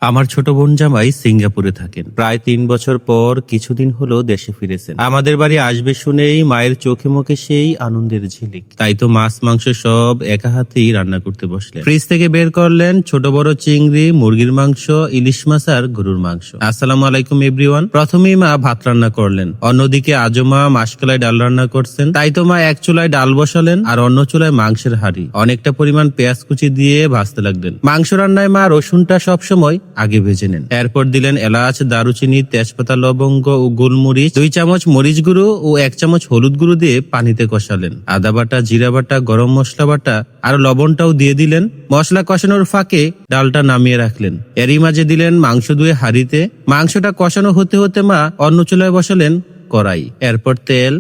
আমার ছোট বোন জামাই সিঙ্গাপুরে থাকেন। প্রায় 3 বছর পর কিছুদিন হলো দেশে ফিরেছেন। আমাদের বাড়ি আসবে শুনেই মায়ের চোখে মুখে সেই আনন্দের ঝিলিক। তাই তো মাছ মাংস সব একা হাতেই রান্না করতে বসলেন। ফ্রিজ থেকে বের করলেন ছোট বড় চিংড়ি, মুরগির মাংস, ইলিশ মাছ আর গরুর মাংস। আসসালামু আলাইকুম এভরিওয়ান। প্রথমেই মা ভাত রান্না করলেন, অন্যদিকে আজও মা মাসকলাই ডাল রান্না করছেন। তাই তো মা এক চুলায় ডাল বসালেন আর অন্য চুলায় মাংসের হাঁড়ি অনেকটা পরিমাণ পেঁয়াজ কুচি দিয়ে ভাজতে লাগলেন। মাংস রান্নায় মা রসুনটা সবসময় আগে ভেজে নেন। এরপর দিলেন এলাচ, দারুচিনি, তেজপাতা, লবঙ্গ ও গোলমরিচ, 2 চামচ মরিচ গুঁড়ো ও 1 চামচ হলুদ গুঁড়ো দিয়ে পানিতে কষালেন। আদা বাটা, জিরা বাটা, গরম মশলা বাটা আর লবণটাও দিয়ে দিলেন। মশলা কষানোর ফাঁকে ডালটা নামিয়ে রাখলেন। এরই মাঝে দিলেন মাংস ধুয়ে হাঁড়িতে। মাংসটা কষানো হতে হতে মা অন্য চুলায় বসালেন কড়াই। এরপর তেল,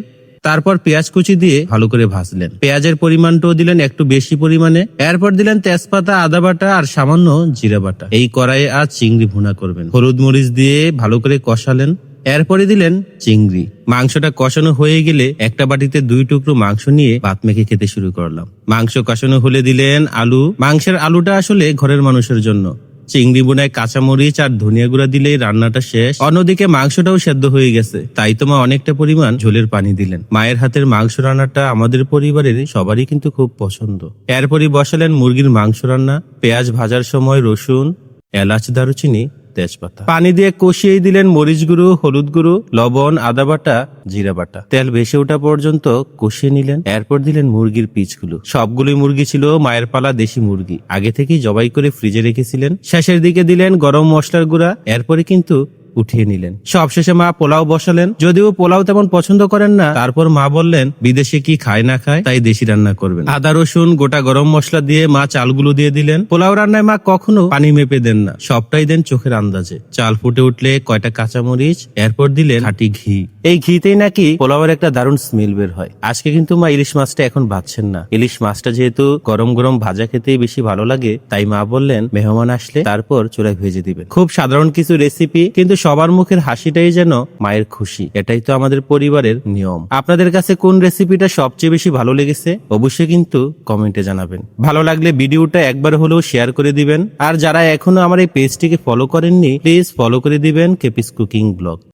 তারপর পেঁয়াজ কুচি দিয়ে ভালো করে ভাজলেন। পেঁয়াজের পরিমাণটাও দিলেন একটু বেশি পরিমাণে। এরপর দিলেন তেজপাতা, আদা বাটা আর সামান্য জিরা বাটা। এই কড়াইয়ে আজ চিংড়ি ভুনা করবেন। হলুদ মরিচ দিয়ে ভালো করে কষালেন। এরপরে দিলেন চিংড়ি। মাংসটা কষানো হয়ে গেলে একটা বাটিতে 2 টুকরো মাংস নিয়ে ভাত মেখে খেতে শুরু করলাম। মাংস কষানো হলে দিলেন আলু। মাংসের আলুটা আসলে ঘরের মানুষের জন্য। চিংড়ি বোনায় কাঁচামরিচ আর ধনিয়া গুঁড়া দিলেই রান্নাটা শেষ। অন্যদিকে মাংসটাও সেদ্ধ হয়ে গেছে, তাই তো মা অনেকটা পরিমাণ ঝোলের পানি দিলেন। মায়ের হাতের মাংস রান্নাটা আমাদের পরিবারের সবারই কিন্তু খুব পছন্দ। এরপরই বসালেন মুরগির মাংস রান্না। পেঁয়াজ ভাজার সময় রসুন, এলাচ, দারুচিনি, তেজপাতা পানি দিয়ে কষিয়ে দিলেন মরিচ গুঁড়ো, হলুদ গুঁড়ো, লবণ, আদা বাটা, জিরা বাটা। তেল ভেসে ওঠা পর্যন্ত কষিয়ে নিলেন। এরপর দিলেন মুরগির পিসগুলো। সবগুলোই মুরগি ছিল মায়ের পালা দেশি মুরগি, আগে থেকেই জবাই করে ফ্রিজে রেখেছিলেন। শেষের দিকে দিলেন গরম মশলার গুঁড়া। এরপরে কিন্তু উঠিয়ে নিলেন। সবশেষে মা পোলাও বসালেন। যদিও পোলাও তেমন পছন্দ করেন না, তারপর মা বললেন বিদেশে কি খায় না খায় তাই দেশি রান্না করবেন। আদা, রসুন, গোটা গরম মশলা দিয়ে মা চালগুলো দিয়ে দিলেন। পোলাও রান্নায় মা কখনো পানি মেপে দেন না, সবটাই দেন চোখের আন্দাজে। চাল ফুটে উঠলে কয়টা কাঁচামরিচ, এরপর দিলেন খাঁটি ঘি। এই ঘিতেই নাকি পোলাওয়ের একটা দারুণ স্মেল বের হয়। আজকে কিন্তু মা ইলিশ মাছটা এখন ভাজছেন না। ইলিশ মাছটা যেহেতু গরম গরম ভাজা খেতেই বেশি ভালো লাগে, তাই মা বললেন মেহমান আসলে তারপর চুলায় ভেজে দিবেন। খুব সাধারণ কিছু রেসিপি, কিন্তু সবার মুখের হাসিটাই যেন মায়ের খুশি। এটাই তো আমাদের পরিবারের নিয়ম। আপনাদের কাছে কোন রেসিপিটা সবচেয়ে বেশি ভালো লেগেছে অবশ্যই কিন্তু কমেন্টে জানাবেন। ভালো লাগলে ভিডিওটা একবার হলেও শেয়ার করে দিবেন। আর যারা এখনো আমার এই পেজটিকে ফলো করেননি, প্লিজ ফলো করে দিবেন কেপিস কুকিং ব্লগ।